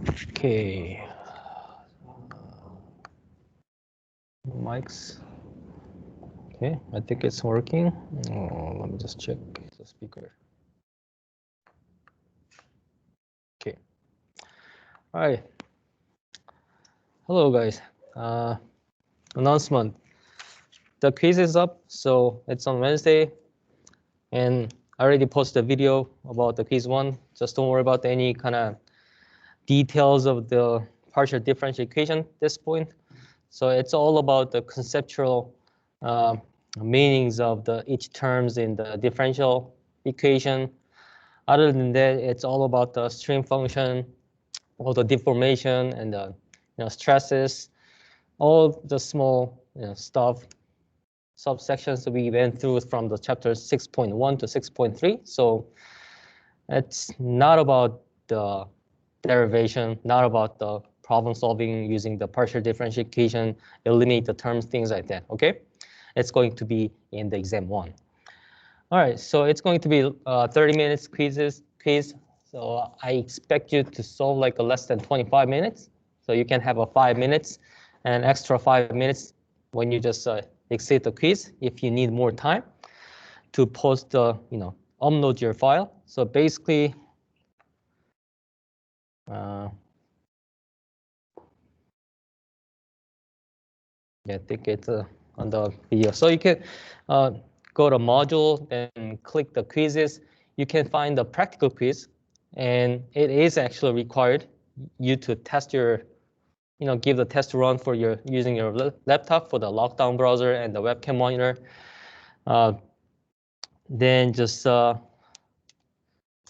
Okay. Mics. Okay, I think it's working. Let me just check the speaker. Okay. All right. Hello, guys. Announcement. The quiz is up, so it's on Wednesday. And I already posted a video about the quiz one. Just don't worry about any kind of details of the partial differential equation at this point. So it's all about the conceptual meanings of each terms in the differential equation. Other than that, it's all about the stream function, all the deformation and the stresses, all the small stuff, subsections that we went through from the chapter 6.1 to 6.3. So it's not about the derivation, not about the problem solving using the partial differential equation, eliminate the terms, things like that, okay? It's going to be in the exam one. All right, so it's going to be 30 minutes quiz. So I expect you to solve like less than 25 minutes. So you can have a 5 minutes and extra 5 minutes when you just exit the quiz if you need more time to post the, upload your file. So basically, yeah, I think it's on the video. So you can go to module and click the quizzes. You can find the practical quiz, and it is actually required you to test your, give the test run for your using your laptop for the lockdown browser and the webcam monitor. Then just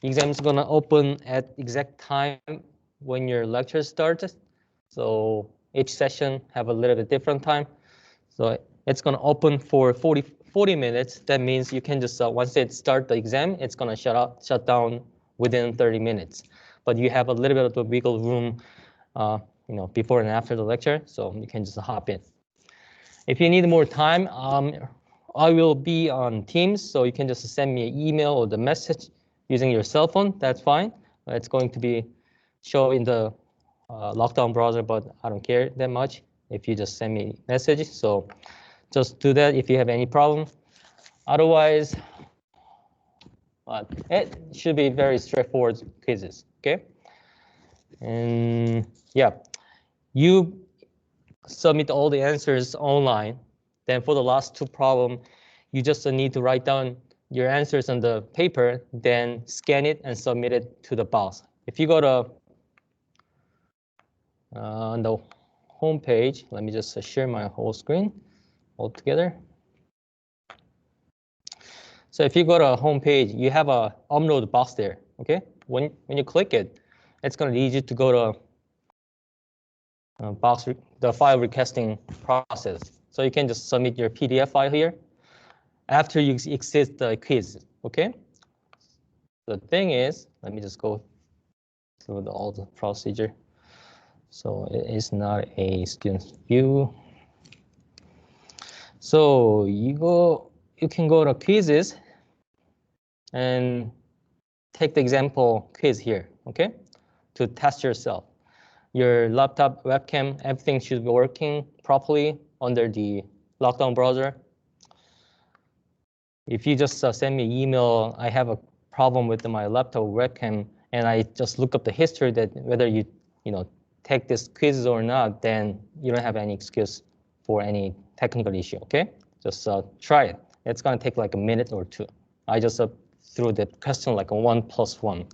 exam is gonna open at exact time when your lecture starts. So each session have a little bit different time. So it's going to open for 40 minutes. That means you can just, once it start the exam, it's going to shut down within 30 minutes. But you have a little bit of the wiggle room, before and after the lecture. So you can just hop in. If you need more time, I will be on Teams. So you can just send me an email or the message using your cell phone. That's fine. It's going to be show in the lockdown browser, but I don't care that much if you just send me a message. So just do that if you have any problem. Otherwise, it should be very straightforward quizzes, okay? And yeah, you submit all the answers online. Then for the last two problems, you just need to write down your answers on the paper, then scan it and submit it to the box. If you go to on the home page, let me just share my whole screen all together. So if you go to a home page, you have a upload box there, okay? When you click it, it's going to lead you to go to the file requesting process. So you can just submit your PDF file here after you exit the quiz, okay? The thing is, let me just go through all the procedure. So it is not a student's view. So you can go to quizzes and take the example quiz here, okay? To test yourself. Your laptop, webcam, everything should be working properly under the lockdown browser. If you just send me an email, I have a problem with my laptop webcam, and I just look up the history that whether you take this quiz or not, then you don't have any excuse for any technical issue, okay? Just try it. It's gonna take like a minute or two. I just threw the question like a 1+1.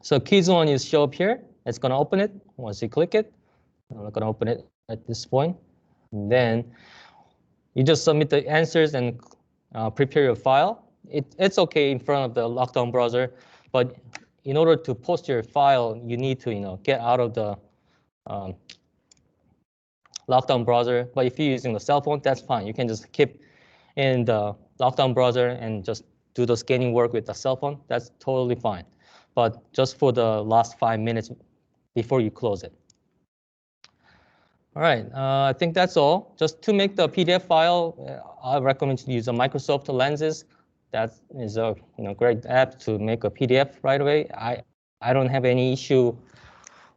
So quiz one is show up here. It's gonna open it. Once you click it, I'm not gonna open it at this point. And then you just submit the answers and prepare your file. It's okay in front of the lockdown browser, but in order to post your file, you need to get out of the lockdown browser. But if you're using the cell phone, that's fine. You can just keep in the lockdown browser and just do the scanning work with the cell phone. That's totally fine. But just for the last 5 minutes before you close it. All right, I think that's all. Just to make the PDF file, I recommend to use a Microsoft Lenses. That is a great app to make a PDF right away. I don't have any issue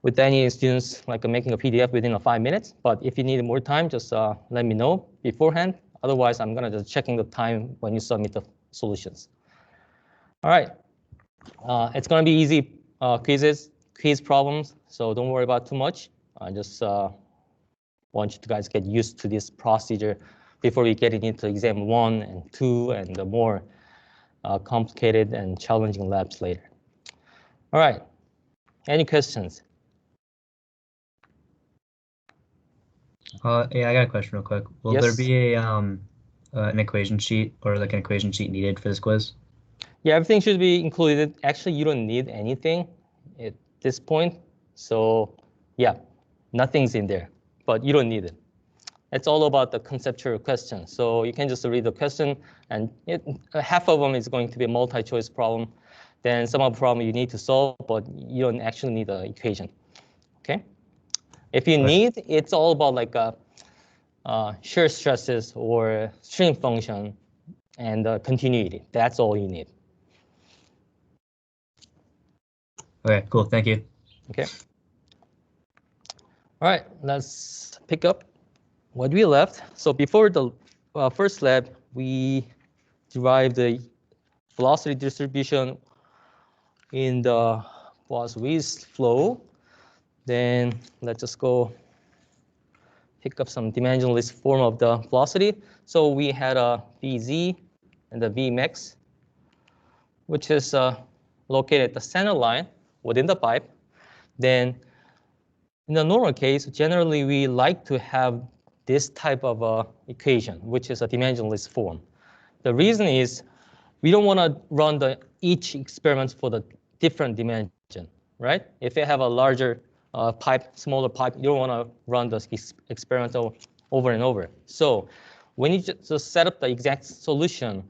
with any students like making a PDF within 5 minutes. But if you need more time, just let me know beforehand. Otherwise, I'm gonna just checking the time when you submit the solutions. All right, it's gonna be easy quiz problems, so don't worry about too much. I just want you guys to get used to this procedure before we get into exam 1 and 2 and the more complicated and challenging labs later. All right, any questions? Yeah, I got a question real quick. Will Yes. there be an equation sheet or like an equation sheet needed for this quiz? Yeah, everything should be included. Actually, you don't need anything at this point. So yeah, nothing's in there, but you don't need it. It's all about the conceptual question. So you can just read the question, and half of them is going to be a multi-choice problem. Then some of the problem you need to solve, but you don't actually need the equation. Okay. If you need, it's all about like shear stresses or stream function and continuity. That's all you need. Okay, cool. Thank you. Okay. All right, let's pick up what we left. So before the first lab, we derived the velocity distribution in the Boas-Weiss flow. Then let's just go pick up some dimensionless form of the velocity. So we had a Vz and the Vmax, which is located at the center line within the pipe. Then in the normal case, generally we like to have this type of equation, which is a dimensionless form. The reason is we don't want to run each experiment for the different dimension, right? If you have a larger pipe, smaller pipe, you don't want to run the experiment over and over. So when you just set up the exact solution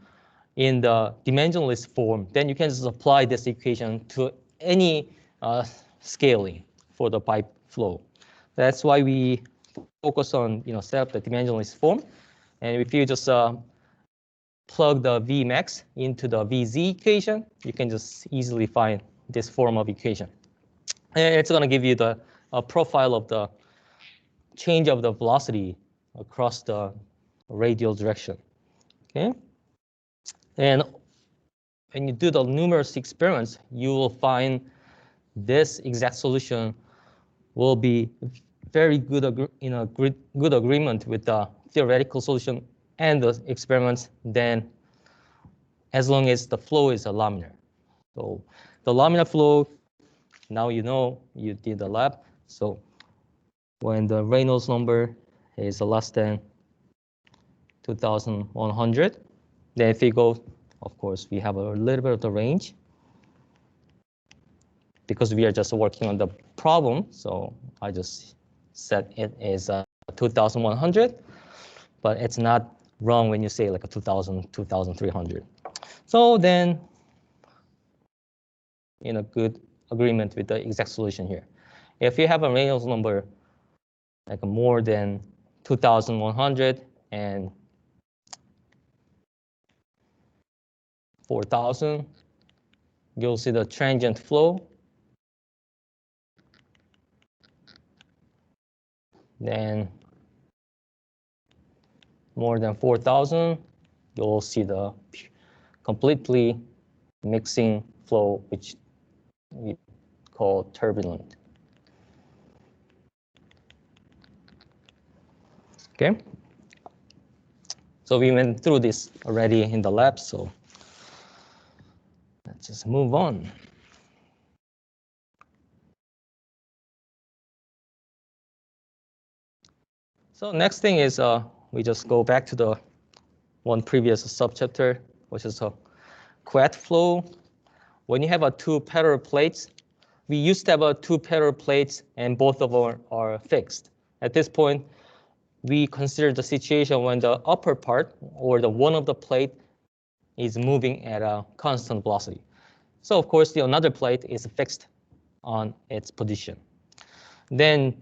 in the dimensionless form, then you can just apply this equation to any scaling for the pipe flow. That's why we focus on set up the dimensionless form. And if you just plug the Vmax into the Vz equation, you can just easily find this form of equation. And it's going to give you the profile of the change of the velocity across the radial direction. Okay. And when you do the numerous experiments, you will find this exact solution will be very good in a good agreement with the theoretical solution and the experiments, then as long as the flow is a laminar. So the laminar flow, now you know you did the lab. So when the Reynolds number is less than 2,100, then if we go, of course, we have a little bit of the range because we are just working on the problem. So I just set it as 2,100, but it's not wrong when you say like a 2,000, 2,300. So then in a good agreement with the exact solution here. If you have a Reynolds number like more than 2,100 and 4,000, you'll see the transient flow. Then more than 4,000, you'll see the completely mixing flow, which we call turbulent. Okay. So we went through this already in the lab, so let's just move on. So next thing is we just go back to the one previous subchapter, which is a Couette flow. When you have two parallel plates, we used to have two parallel plates and both of them are fixed. At this point, we consider the situation when the upper part or the one of the plate is moving at a constant velocity. So of course, the another plate is fixed on its position. Then,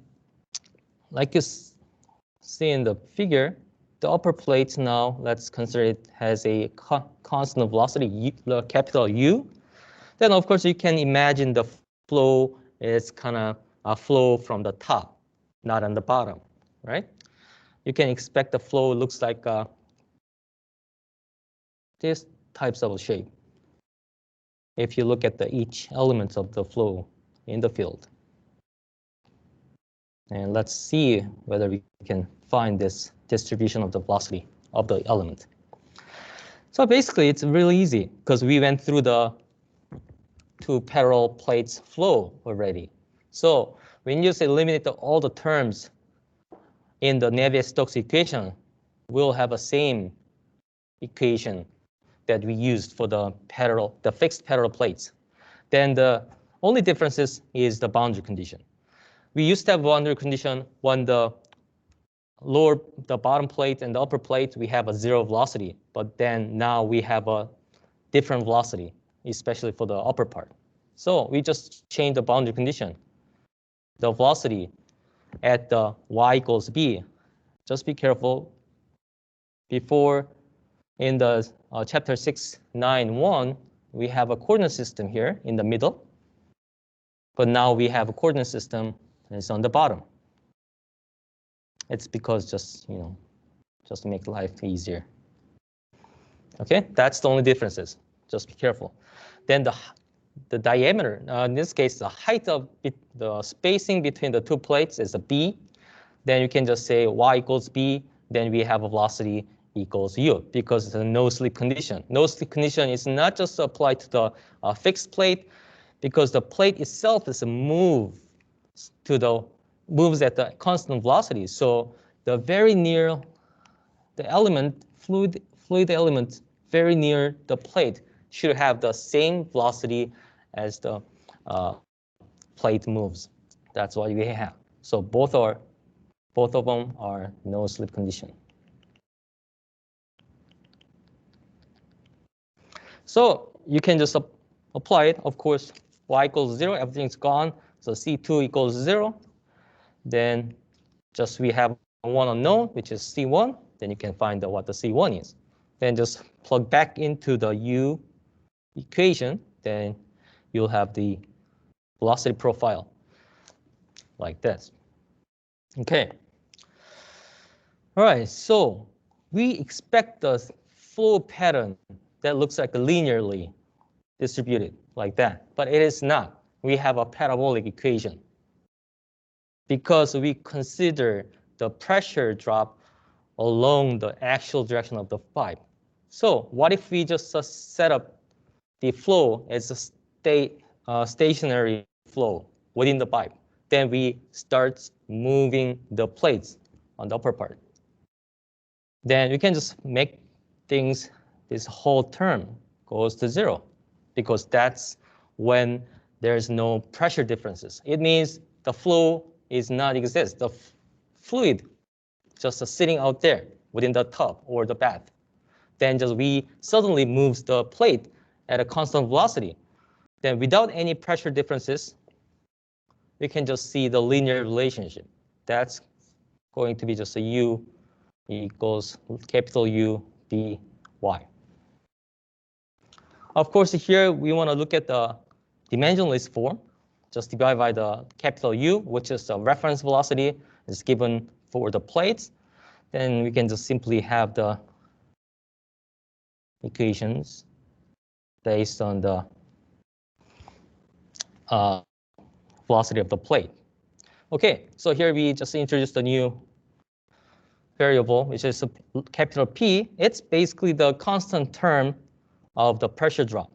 like you see in the figure, the upper plate now, let's consider it has a constant velocity, capital U. Then of course you can imagine the flow is kind of a flow from the top, not on the bottom, right? You can expect the flow looks like this types of shape if you look at each element of the flow in the field. And let's see whether we can find this distribution of the velocity of the element. So basically, it's really easy because we went through the two parallel plates flow already. So when you say eliminate all the terms in the Navier-Stokes equation, we'll have the same equation that we used for the fixed parallel plates. Then the only difference is the boundary condition. We used to have boundary condition when the bottom plate and the upper plate, we have a zero velocity, but then now we have a different velocity, especially for the upper part. So we just change the boundary condition. The velocity at the y equals b. Just be careful. Before, in the chapter 691, we have a coordinate system here in the middle. But now we have a coordinate system and it's on the bottom. It's because just to make life easier. Okay, that's the only differences. Just be careful. Then the diameter, in this case, the height of the spacing between the two plates is a b. Then you can just say y equals b. Then we have a velocity equals u because it's a no-slip condition. No-slip condition is not just applied to the fixed plate because the plate itself is moves at the constant velocity. So the very near the element, fluid element very near the plate should have the same velocity as the plate moves. That's what we have. So both of them are no slip condition. So you can just apply it. Of course, y equals 0, everything's gone. So C2 equals 0. Then just we have one unknown, which is C1. Then you can find what the C1 is. Then just plug back into the U equation. Then you'll have the velocity profile like this. Okay. All right, so we expect the flow pattern that looks like linearly distributed like that, but it is not. We have a parabolic equation because we consider the pressure drop along the actual direction of the pipe. So what if we just set up the flow as a stationary flow within the pipe? Then we start moving the plates on the upper part. Then we can just make things, this whole term goes to 0 because that's when there's no pressure differences. It means the flow is not exist. The fluid just sitting out there within the tub or the bath. Then just we suddenly moves the plate at a constant velocity. Then without any pressure differences, we can just see the linear relationship. That's going to be just a U equals capital U dy. Of course, here we want to look at the dimensionless form. Just divide by the capital U, which is the reference velocity is given for the plates. Then we can just simply have the equations based on the velocity of the plate. Okay, so here we just introduced a new variable, which is capital P. It's basically the constant term of the pressure drop.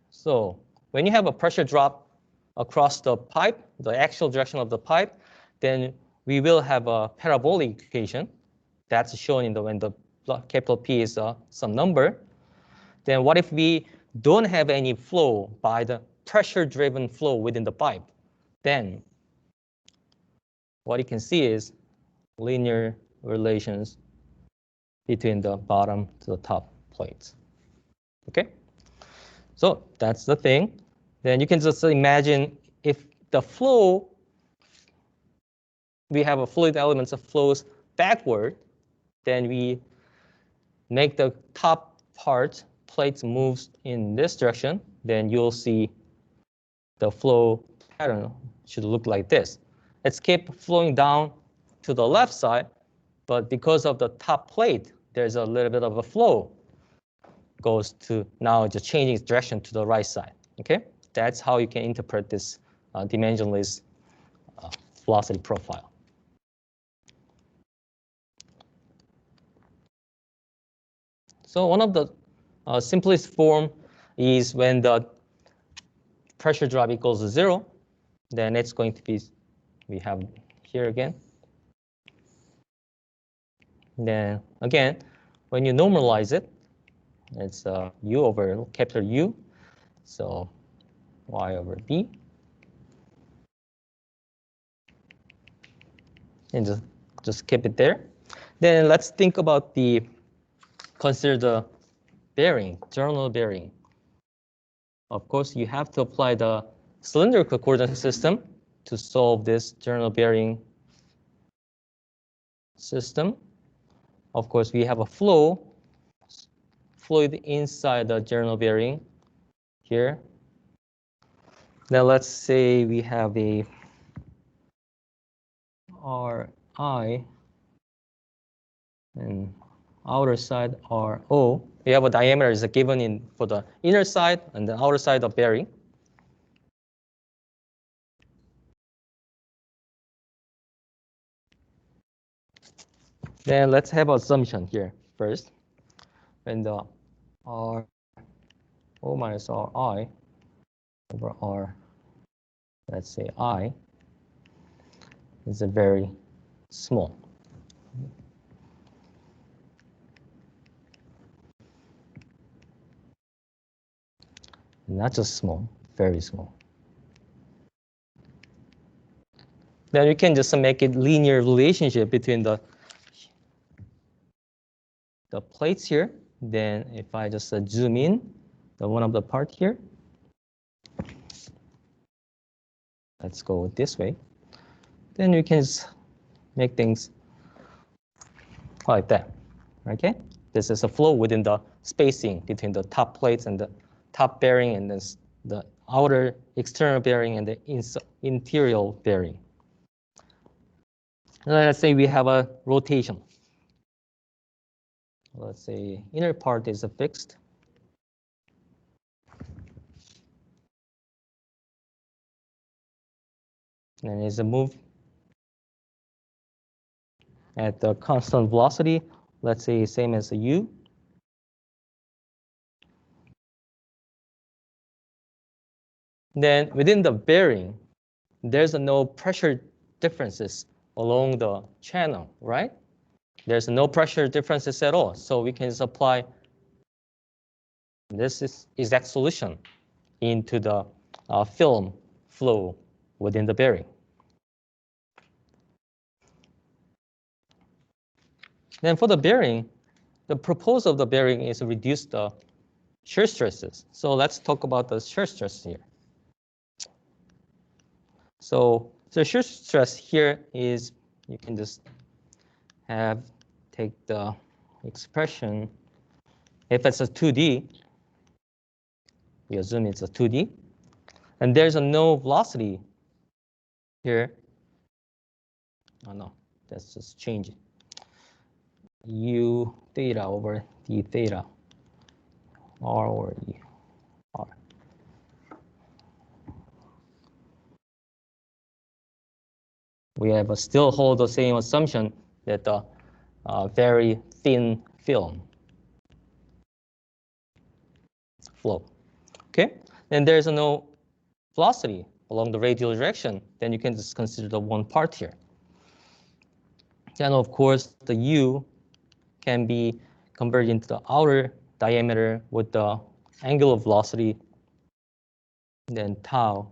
So when you have a pressure drop across the pipe, the actual direction of the pipe, then we will have a parabolic equation that's shown in when the capital P is some number. Then what if we don't have any flow by the pressure-driven flow within the pipe? Then what you can see is linear relations between the bottom to the top plates. Okay, so that's the thing. Then you can just imagine if the flow, we have a fluid element that flows backward, then we make the top part plates moves in this direction, then you'll see the flow pattern should look like this. It's keep flowing down to the left side, but because of the top plate, there's a little bit of a flow. Goes to now just changing its direction to the right side. Okay, that's how you can interpret this dimensionless velocity profile. So one of the simplest form is when the pressure drop equals 0, then it's going to be, we have here again. Then again, when you normalize it, it's U over capital U, so Y over B. And just keep it there. Then let's think about consider the bearing, journal bearing. Of course, you have to apply the cylindrical coordinate system to solve this journal bearing system. Of course, we have a fluid inside the journal bearing here. Now let's say we have a Ri and outer side RO. We have a diameter is given for the inner side and the outer side of bearing. Then let's have an assumption here first. When the R O minus Ri over R, let's say I, is a very small. Not just small, very small. Then you can just make it linear relationship between the plates here. Then if I just zoom in, the one of the part here. Let's go this way. Then you can just make things like that. Okay? This is a flow within the spacing between the top plates and the top bearing and the outer external bearing and the interior bearing. And let's say we have a rotation. Let's say inner part is fixed. And it's a move at the constant velocity. Let's say same as a U. Then within the bearing, there's no pressure differences along the channel, right? There's no pressure differences at all. So we can just apply this exact solution into the film flow within the bearing. Then for the bearing, the purpose of the bearing is to reduce the shear stresses. So let's talk about the shear stress here. So the shear stress here is, you can just take the expression. If it's a 2D, we assume it's a 2D, and there's no velocity here. Oh no, let's just change it. U theta over d theta, R over E, R. We have still hold the same assumption that the very thin film flow. Okay, then there's no velocity along the radial direction. Then you can just consider the one part here. Then of course the U can be converted into the outer diameter with the angular velocity. Then tau,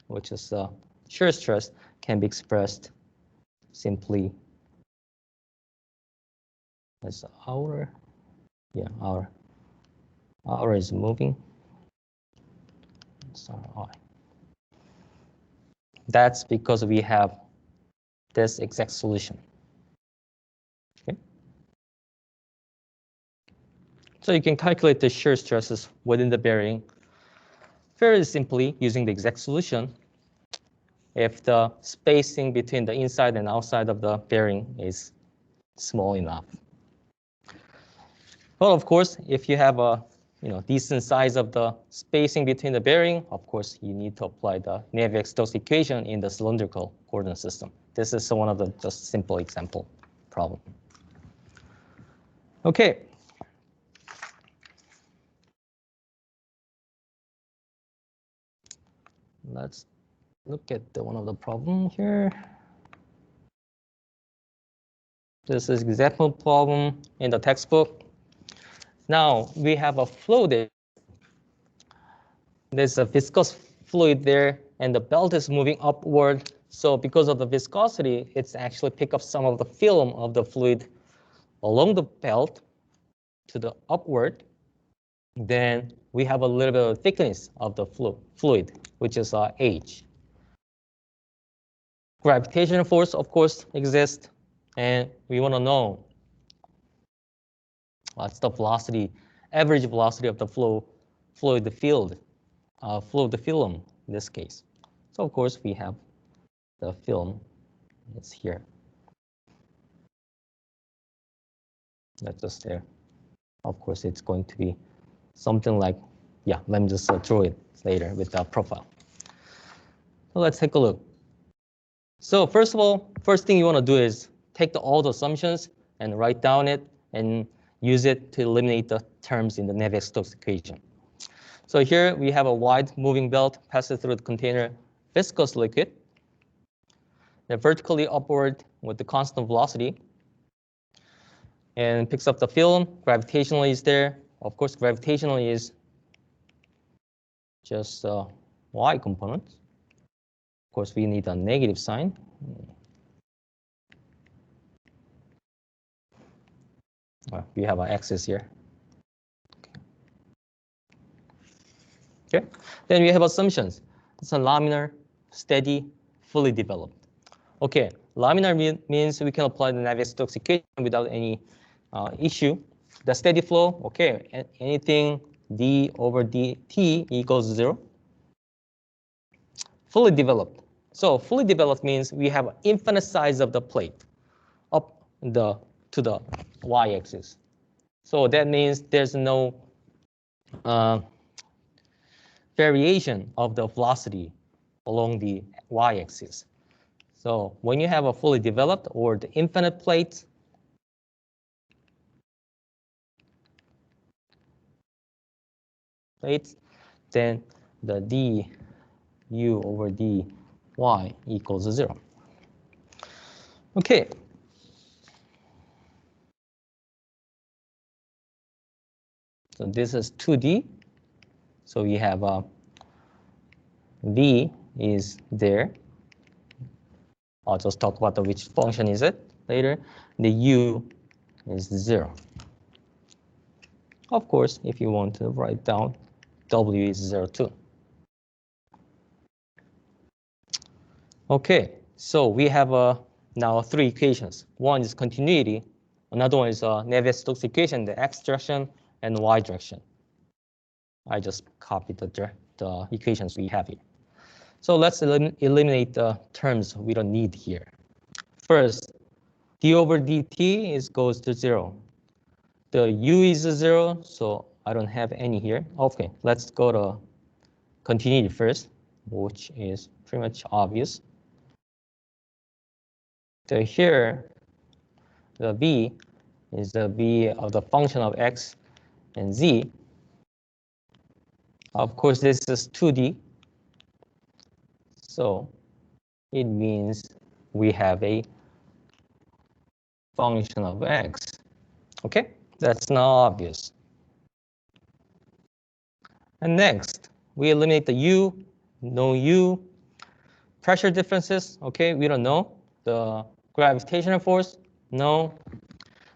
which is the shear stress, can be expressed simply as outer. Yeah, outer is moving. So that's because we have this exact solution. Okay. So you can calculate the shear stresses within the bearing very simply using the exact solution. if the spacing between the inside and outside of the bearing is small enough. Well, of course, if you have a decent size of the spacing between the bearing, of course, you need to apply the Navier-Stokes equation in the cylindrical coordinate system. This is one of the just simple example problem. Okay. Let's look at one of the problem here. This is example problem in the textbook. Now we have a flow there. There's a viscous fluid there, and the belt is moving upward. So because of the viscosity, it's actually pick up some of the film of the fluid along the belt to the upward. Then we have a little bit of thickness of the fluid, which is H. Gravitational force, of course, exists, and we want to know what's the velocity, average velocity of the fluid field, fluid film in this case. So of course we have the film. It's here. That's just there. Of course, it's going to be something like, yeah, let me just draw it later with the profile. So let's take a look. So first of all, first thing you want to do is take all the assumptions and write down it and use it to eliminate the terms in the Navier-Stokes equation. So here we have a wide moving belt passes through the container viscous liquid. They're vertically upward with the constant velocity and picks up the film. Gravitationally is there. Of course, gravitationally is just y component. Of course, we need a negative sign. We have an axis here. Okay. Then we have assumptions. It's a laminar, steady, fully developed. Okay, laminar means we can apply the Navier-Stokes equation without any issue. The steady flow, okay, anything d over dt equals 0. Fully developed. So fully developed means we have infinite size of the plate up to the y-axis. So that means there's no variation of the velocity along the y-axis. So when you have a fully developed or the infinite plate, then the du over dy equals 0. Okay. So this is 2D. So we have v is there. I'll just talk about which function is it later. The u is 0. Of course, if you want to write down, w is 0 too. Okay, so we have now 3 equations. One is continuity. Another one is Navier-Stokes equation, the x direction and y direction. I just copied the equations we have here. So let's eliminate the terms we don't need here. First, d over dt goes to 0. The u is 0, so I don't have any here. Okay, let's go to continuity first, which is pretty much obvious. So here, the v is the v of the function of x and z. Of course, this is 2D. So it means we have a function of x. Okay, that's now obvious. And next, we eliminate the u, no u. Pressure differences, okay, we don't know. The gravitational force, no.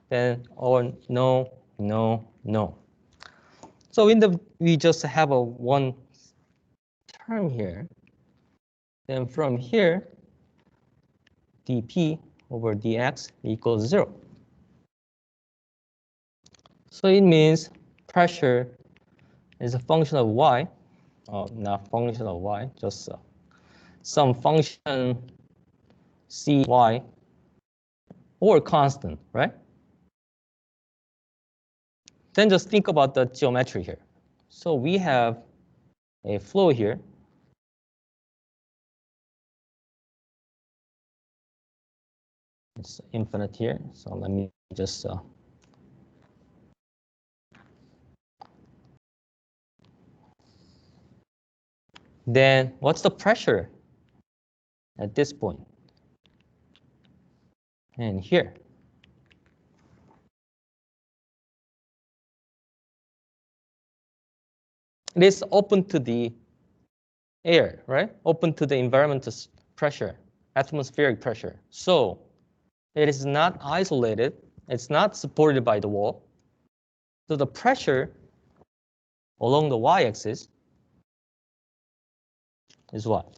Then, or no, no, no. So we just have one term here. Then from here, dp over dx equals 0. So it means pressure is a function of y. Oh, not function of y, just some function cy or constant, right? Then just think about the geometry here. So we have a flow here. It's infinite here. So let me just then what's the pressure at this point? And here. It is open to the air, right? Open to the environmental pressure, atmospheric pressure. So it is not isolated. It's not supported by the wall. So the pressure along the y-axis is what?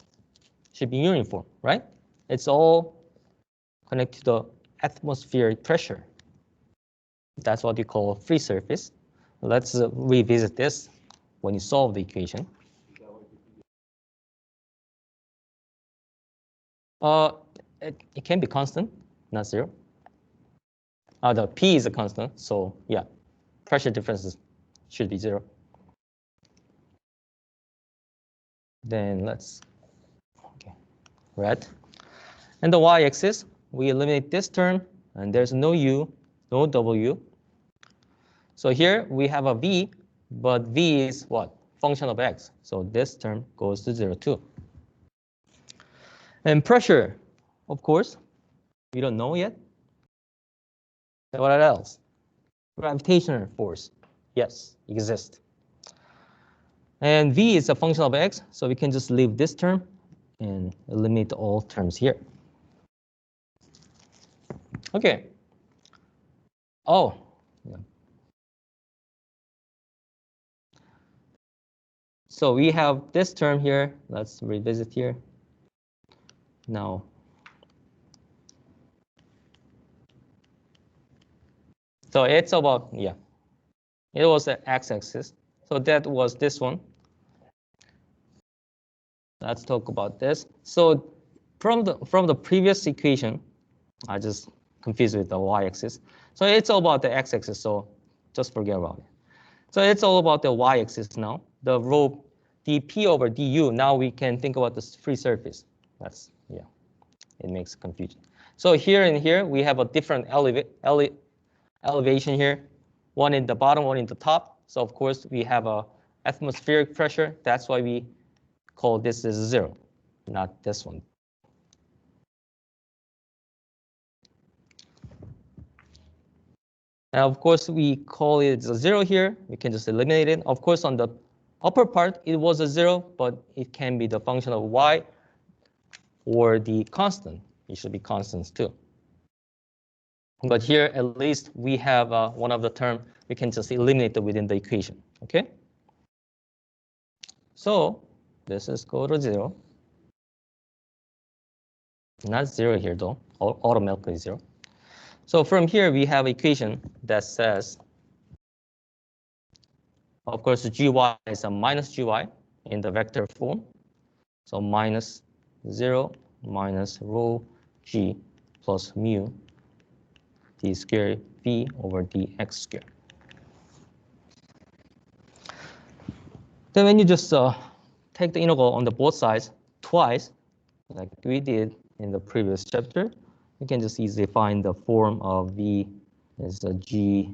Should be uniform, right? It's all connected to the atmospheric pressure. That's what you call free surface. Let's revisit this when you solve the equation. It can be constant, not zero. The P is a constant, so yeah, pressure differences should be zero. Then let's, okay, red. And the y-axis, we eliminate this term, and there's no U, no W. So here we have a V, but V is what? Function of X. So this term goes to 0 too. And pressure, of course, we don't know yet. What else? Gravitational force, yes, exists. And V is a function of X, so we can just leave this term and eliminate all terms here. Okay. Oh, yeah. So we have this term here. Let's revisit here. Now, so it's about, yeah, it was the x-axis. So that was this one. Let's talk about this. So from the previous equation, I just confused with the y-axis. So it's all about the x-axis, so just forget about it. So it's all about the y-axis now. The rho dp over du, now we can think about this free surface. That's, yeah, it makes confusion. So here and here, we have a different elevation here. One in the bottom, one in the top. So of course, we have a atmospheric pressure. That's why we call this as 0, not this one. Now, of course, we call it a 0 here. We can just eliminate it. Of course, on the upper part, it was a 0, but it can be the function of y or the constant. It should be constants too. But here, at least, we have one of the term. We can just eliminate it within the equation. Okay? So this is go to 0. Not 0 here, though. Automatically 0. So from here, we have equation that says, of course, gy is a minus gy in the vector form. So minus 0 minus rho g plus mu d squared v over dx squared. Then when you just take the integral on the both sides twice, like we did in the previous chapter, you can just easily find the form of v is a g.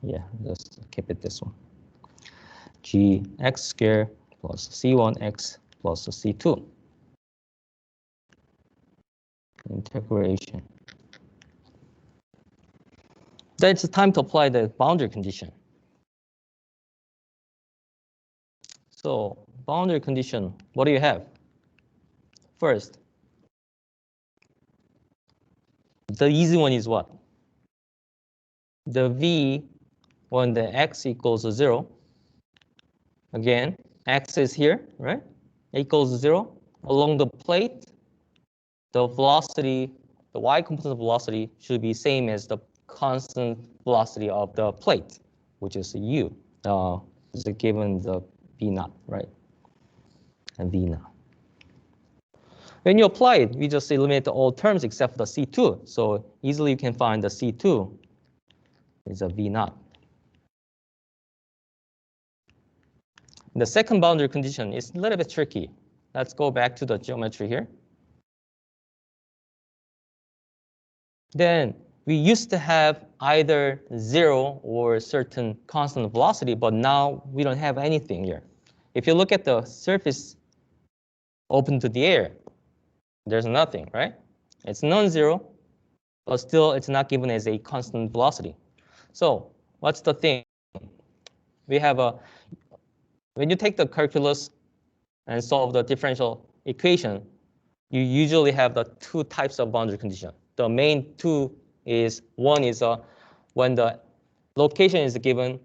Yeah, just keep it this one. Gx squared plus c1x plus c2. Integration. Then it's time to apply the boundary condition. So boundary condition, what do you have? First, the easy one is what? The v when the x equals 0. Again, x is here, right? Equals 0. Along the plate, the velocity, the y component velocity should be same as the constant velocity of the plate, which is u. Is given the v naught, right? and V naught. When you apply it, we just eliminate all terms except the C2. So easily you can find the C2 is a V naught. The second boundary condition is a little bit tricky. Let's go back to the geometry here. Then we used to have either 0 or certain constant velocity, but now we don't have anything here. If you look at the surface open to the air, there's nothing, right? It's non-zero, but still it's not given as a constant velocity. So what's the thing? We have when you take the calculus and solve the differential equation, you usually have the two types of boundary condition. The main two is, one is when the location is given,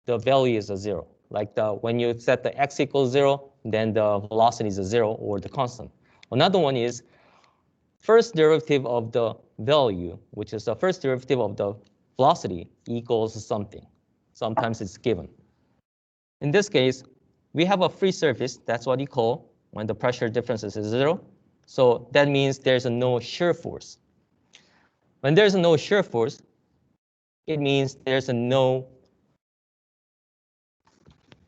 the value is a 0. Like when you set the x equals 0, then the velocity is a 0 or the constant. Another one is first derivative of the value, which is the first derivative of the velocity equals something. Sometimes it's given. In this case, we have a free surface. That's what you call when the pressure difference is 0. So that means there's no shear force. When there's no shear force, it means there's no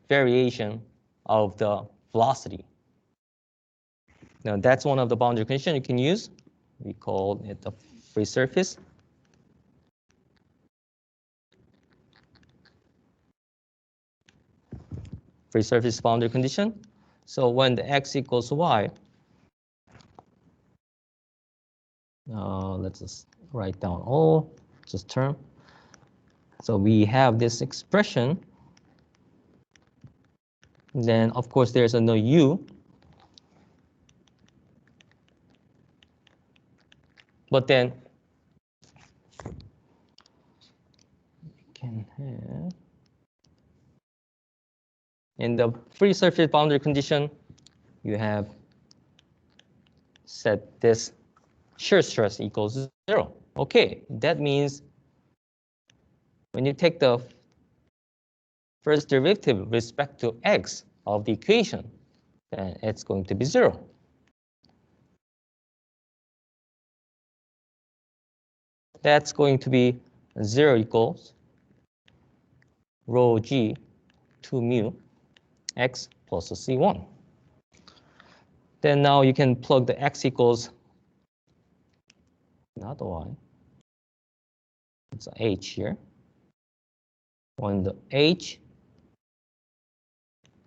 variation of the velocity. Now that's one of the boundary conditions you can use. We call it a free surface. Free surface boundary condition. So when the x equals y, let's just write down all this term. So we have this expression. Then of course there's no u. But then we can have, in the free surface boundary condition, you have set this shear stress equals 0. Okay, that means when you take the first derivative with respect to x of the equation, then it's going to be 0. That's going to be 0 equals rho g 2 mu x plus c1. Then now you can plug the x equals not y. It's h here. When the h,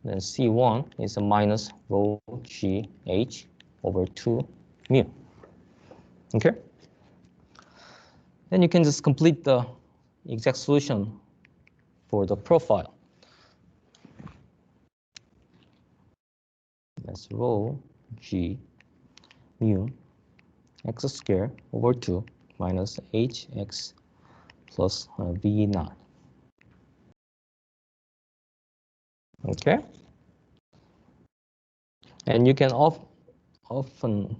then c1 is a minus rho g h over 2 mu. Okay? Then you can just complete the exact solution for the profile. That's rho g mu x squared over 2 minus hx plus v naught. Okay? And you can often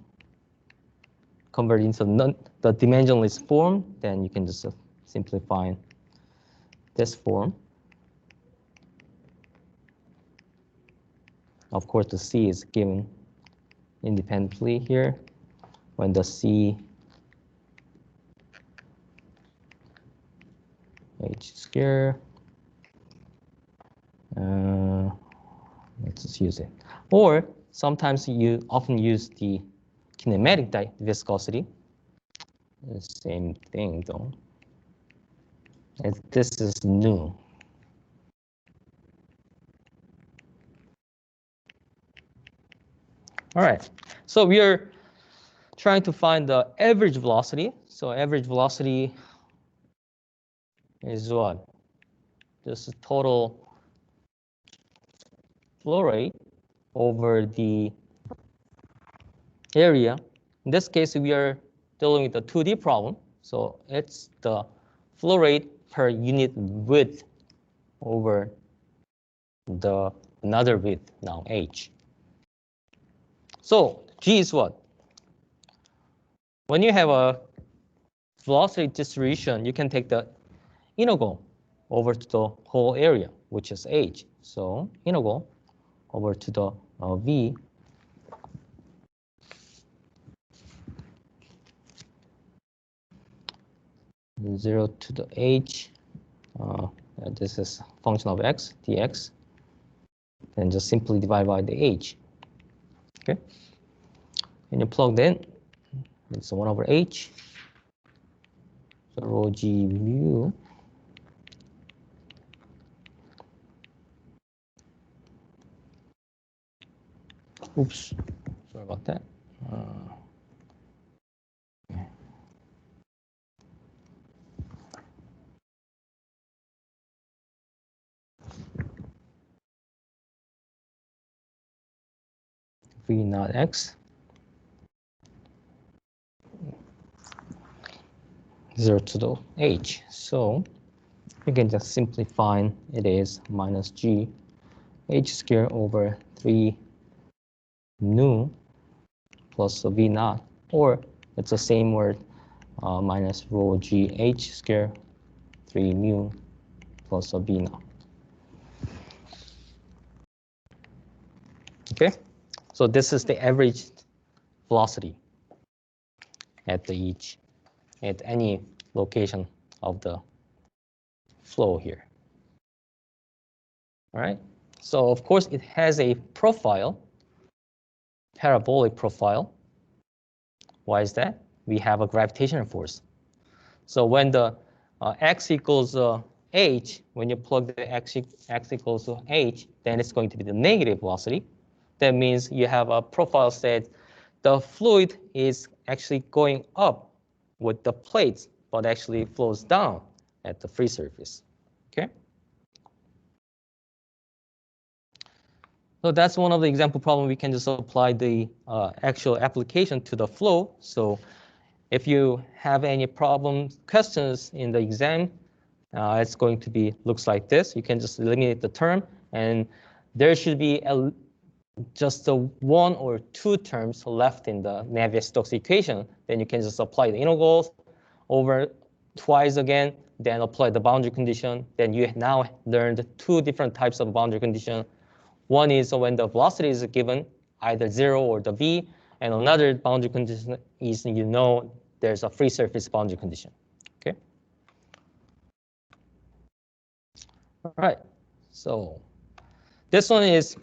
convert into the dimensionless form, then you can just simplify this form. Of course, the c is given independently here. When the c h squared, let's just use it. Or sometimes you often use the kinematic viscosity. The same thing though. This is new. All right, so we are trying to find the average velocity. So average velocity is what? This is total flow rate over the area. In this case, we are dealing with the 2D problem. So it's the flow rate per unit width over the another width, now h. So g is what? When you have a velocity distribution, you can take the integral over to the whole area, which is h. So integral over to the v 0 to the h. This is function of x, dx. Then just simply divide by the h. Okay. And you plug in, it's 1 over h. So rho g mu. Oops, sorry about that. V naught x 0 to the h. So we can just simply find it is minus g h squared over 3 nu plus v naught, or it's the same word, minus rho g h squared 3 mu plus v naught. Okay, so this is the average velocity at any location of the flow here. All right, so of course it has a profile, parabolic profile. Why is that? We have a gravitational force. So when the x equals h, when you plug the x equals h, then it's going to be the negative velocity. That means you have a profile that the fluid is actually going up with the plates, but actually flows down at the free surface. Okay. So that's one of the example problem. We can just apply the actual application to the flow. So if you have any problems, questions in the exam, it's going to be looks like this. You can just eliminate the term, and there should be just the 1 or 2 terms left in the Navier-Stokes equation. Then you can just apply the integrals over twice again, then apply the boundary condition. Then you now learned 2 different types of boundary condition. One is when the velocity is given, either 0 or the v, and another boundary condition is there's a free surface boundary condition. Okay. All right. So this one is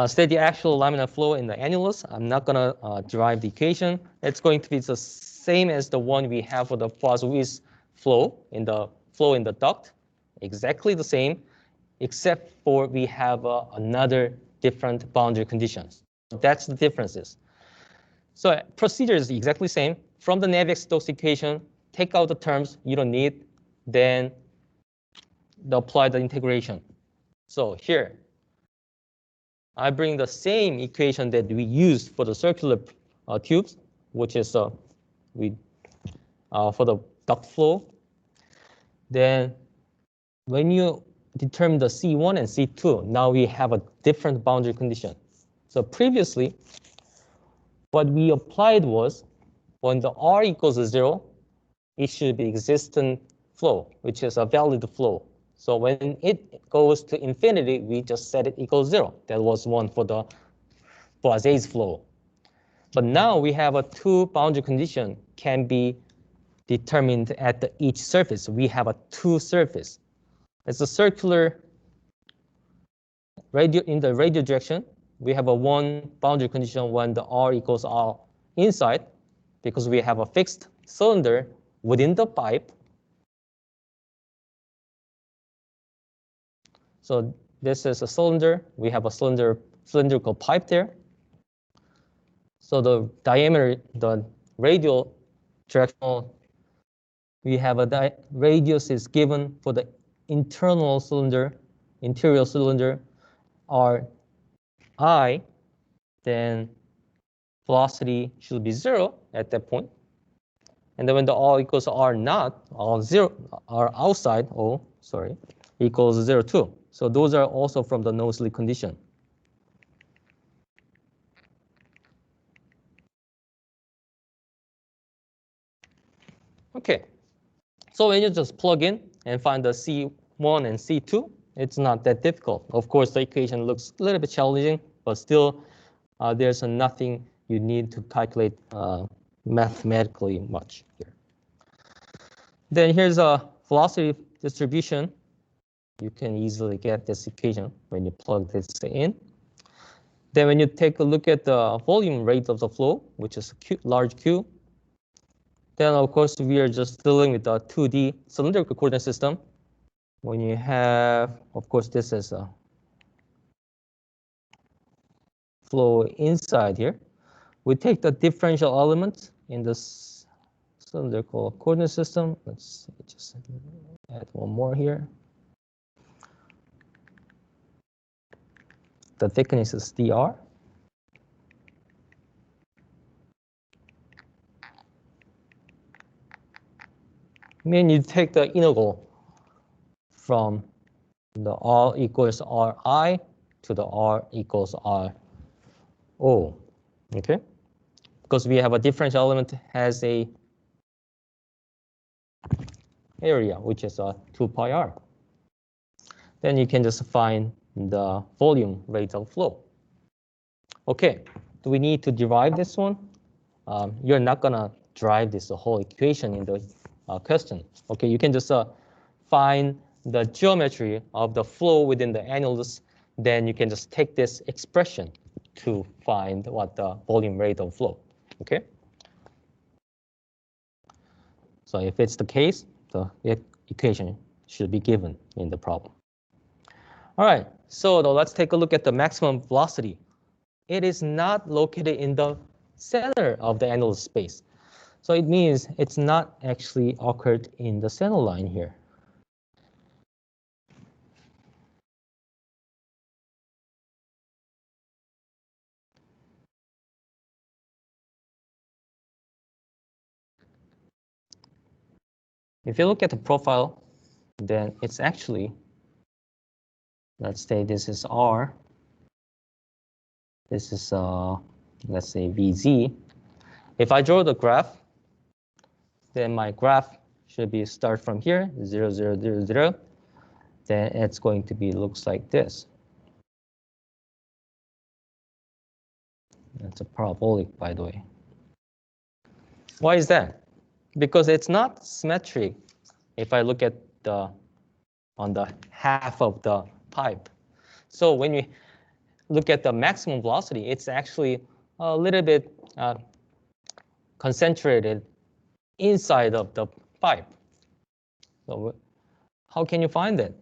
steady actual laminar flow in the annulus. I'm not going to derive the equation. It's going to be the same as the one we have for the Poiseuille flow in the duct. Exactly the same, except for we have another different boundary conditions. That's the differences. So procedure is exactly the same. From the Navier-Stokes equation, take out the terms you don't need, then apply the integration. So here, I bring the same equation that we used for the circular tubes, which is for the duct flow. Then when you determine the C1 and C2, now we have a different boundary condition. So previously, what we applied was when the R equals 0, it should be existent flow, which is a valid flow. So when it goes to infinity, we just set it equals 0. That was one for the Poiseuille's flow. But now we have a 2 boundary condition can be determined at each surface. We have a 2 surface. It's a circular in the radial direction. We have a 1 boundary condition when the R equals R inside, because we have a fixed cylinder within the pipe. So this is a cylinder. We have a cylindrical pipe there. So the diameter, the radial directional, we have a radius is given for the interior cylinder, Ri, then velocity should be 0 at that point. And then when the R equals R not, R outside, equals 0 too. So those are also from the no-slip condition. Okay, so when you just plug in and find the C1 and C2, it's not that difficult. Of course, the equation looks a little bit challenging, but still there's nothing you need to calculate mathematically much here. Then here's a velocity distribution. You can easily get this equation when you plug this in. Then when you take a look at the volume rate of the flow, which is Q, large Q, then of course we are just dealing with the 2D cylindrical coordinate system. When you have, of course, this is a flow inside here. We take the differential element in this cylindrical coordinate system. Let's see, just add one more here. The thickness is dr. Then you take the integral from the r equals ri to the r equals r o. Okay, because we have a differential element has a area which is a 2 pi r. Then you can just find the volume rate of flow. Okay, do we need to derive this one? You're not gonna derive this whole equation in the question. Okay, you can just find the geometry of the flow within the annulus. Then you can just take this expression to find what the volume rate of flow. Okay. So if it's the case, the equation should be given in the problem. All right, so now let's take a look at the maximum velocity. It is not located in the center of the annulus space. So it means it's not actually occurred in the center line here. If you look at the profile, then it's actually, let's say this is R. This is, let's say VZ. If I draw the graph, then my graph should be start from here, 0, 0, 0, 0. Then it's going to be looks like this. That's a parabolic, by the way. Why is that? Because it's not symmetric. If I look at the on the half of the pipe, so when we look at the maximum velocity, it's actually a little bit concentrated inside of the pipe. So how can you find it?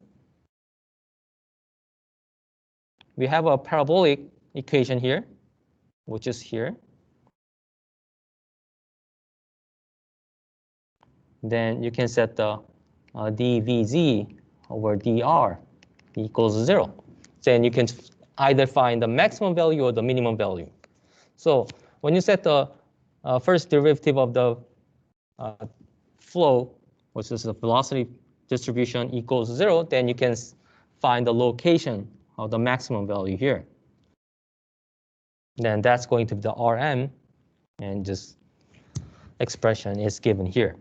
We have a parabolic equation here, which is here. Then you can set the dvz over dr equals 0. Then you can either find the maximum value or the minimum value. So when you set the first derivative of the flow, which is the velocity distribution equals 0, then you can find the location of the maximum value here. Then that's going to be the Rm, and this expression is given here.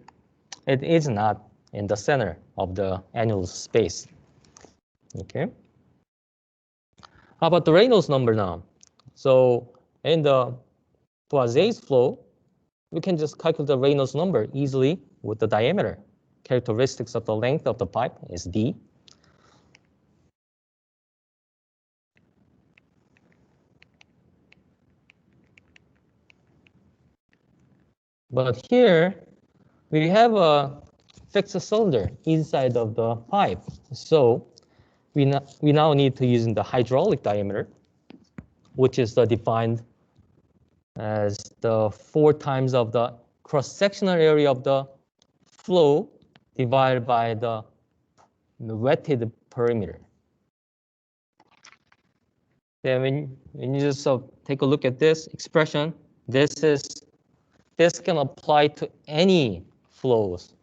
It is not in the center of the annulus space. Okay. How about the Reynolds number now? So in the Poiseuille's flow, we can just calculate the Reynolds number easily with the diameter. Characteristics of the length of the pipe is d. But here we have a fixed cylinder inside of the pipe. So we now need to use the hydraulic diameter, which is defined as the 4 times of the cross-sectional area of the flow divided by the wetted perimeter. Then when you just take a look at this expression, this can apply to any flows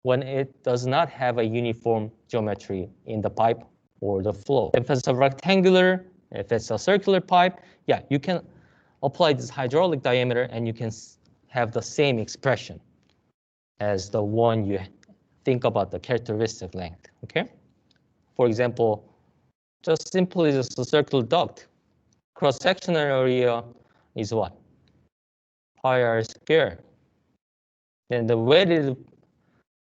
when it does not have a uniform geometry in the pipe or the flow. If it's a rectangular, if it's a circular pipe, yeah, you can apply this hydraulic diameter and you can have the same expression as the one you think about the characteristic length, okay? For example, just simply just a circular duct. Cross-sectional area is what? Pi r squared. Then the wetted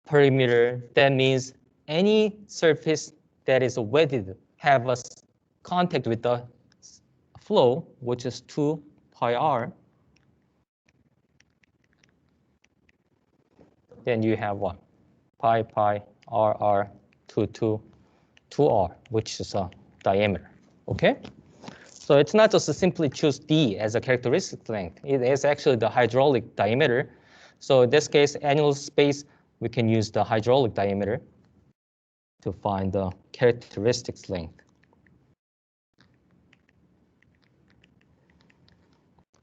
perimeter. That means any surface that is wetted have a contact with the flow, which is 2 pi r. Then you have what? Pi r r 2r, which is a diameter. Okay? So it's not just simply choose d as a characteristic length. It is actually the hydraulic diameter. So in this case, annual space, we can use the hydraulic diameter to find the characteristics length.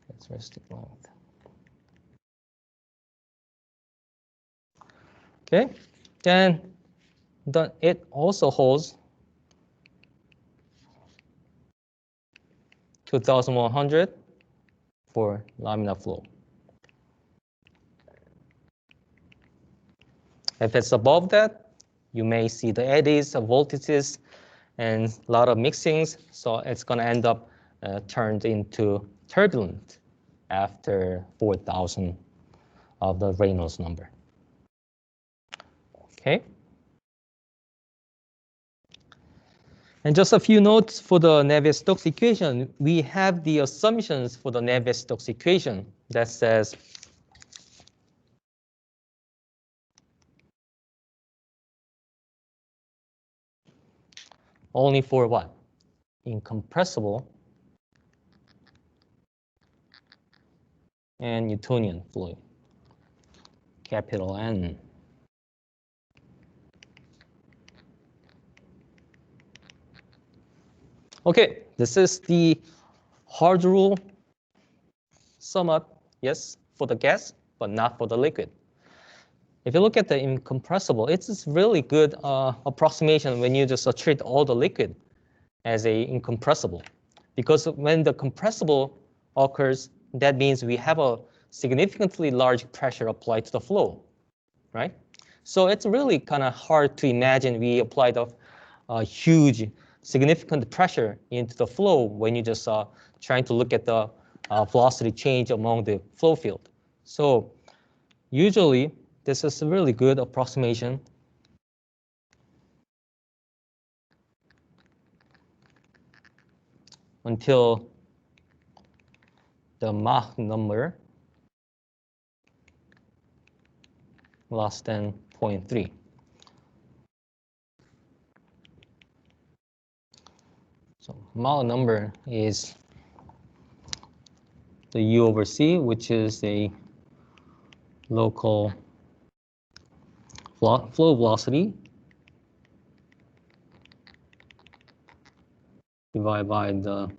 Characteristic length. Okay, then it also holds 2100 for laminar flow. If it's above that, you may see the eddies, the voltages, and a lot of mixings. So it's going to end up turned into turbulent after 4,000 of the Reynolds number. Okay. And just a few notes for the Navier-Stokes equation. We have the assumptions for the Navier-Stokes equation that says only for what? Incompressible and Newtonian fluid, capital N. Okay, this is the hard rule sum up, yes, for the gas, but not for the liquid. If you look at the incompressible, it's just really good approximation when you just treat all the liquid as a incompressible. Because when the compressible occurs, that means we have a significantly large pressure applied to the flow, right? So it's really kind of hard to imagine we applied a huge significant pressure into the flow when you just trying to look at the velocity change among the flow field. So usually this is a really good approximation until the Mach number less than 0.3. So Mach number is the U over C, which is a local flow velocity divided by the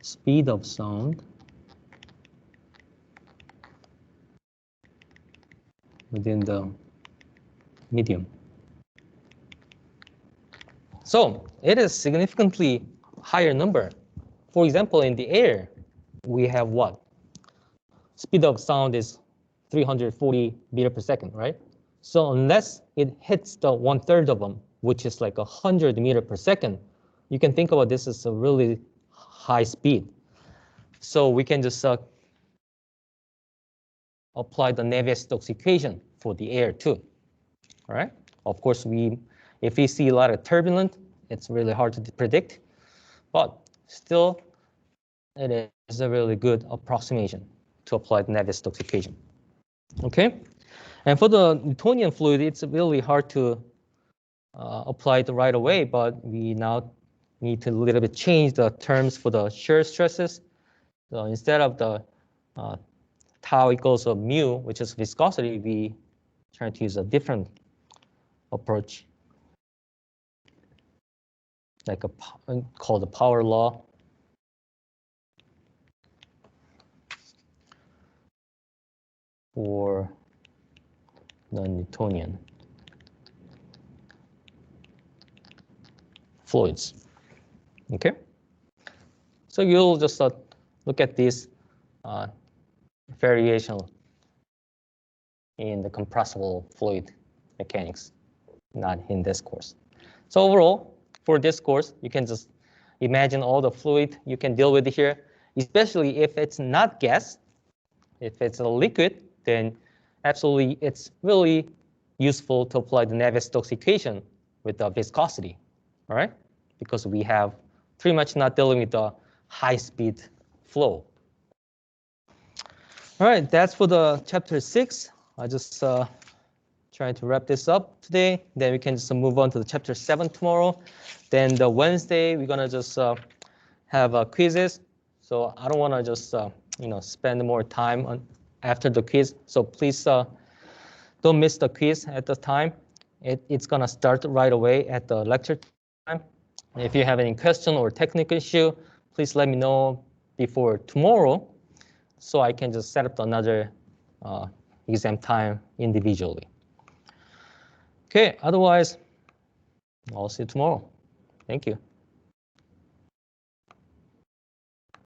speed of sound within the medium. So it is significantly higher number. For example, in the air, we have what? Speed of sound is 340 meter per second, right? So unless it hits the 1/3 of them, which is like 100 meter per second, you can think about this as a really high speed. So we can just apply the Navier-Stokes equation for the air too. All right. Of course, if we see a lot of turbulent, it's really hard to predict, but still, it is a really good approximation to apply the Navier-Stokes equation. Okay. And for the Newtonian fluid, it's really hard to apply it right away, but we now need to a little bit change the terms for the shear stresses. So instead of the tau equals of mu, which is viscosity, we try to use a different approach, like called the power law. For the Newtonian fluids. Okay, so you'll just look at this variation in the compressible fluid mechanics, not in this course. So overall, for this course, you can just imagine all the fluid you can deal with here, especially if it's not gas. If it's a liquid, then absolutely it's really useful to apply the Navier-Stokes equation with the viscosity, all right? Because we have pretty much not dealing with the high-speed flow. All right, that's for the chapter 6. I just trying to wrap this up today. Then we can just move on to the chapter 7 tomorrow. Then the Wednesday, we're gonna just have quizzes. So I don't wanna just spend more time on after the quiz. So please don't miss the quiz at the time. It's gonna start right away at the lecture time. If you have any question or technical issue, please let me know before tomorrow, so I can just set up another exam time individually. Okay, otherwise, I'll see you tomorrow. Thank you.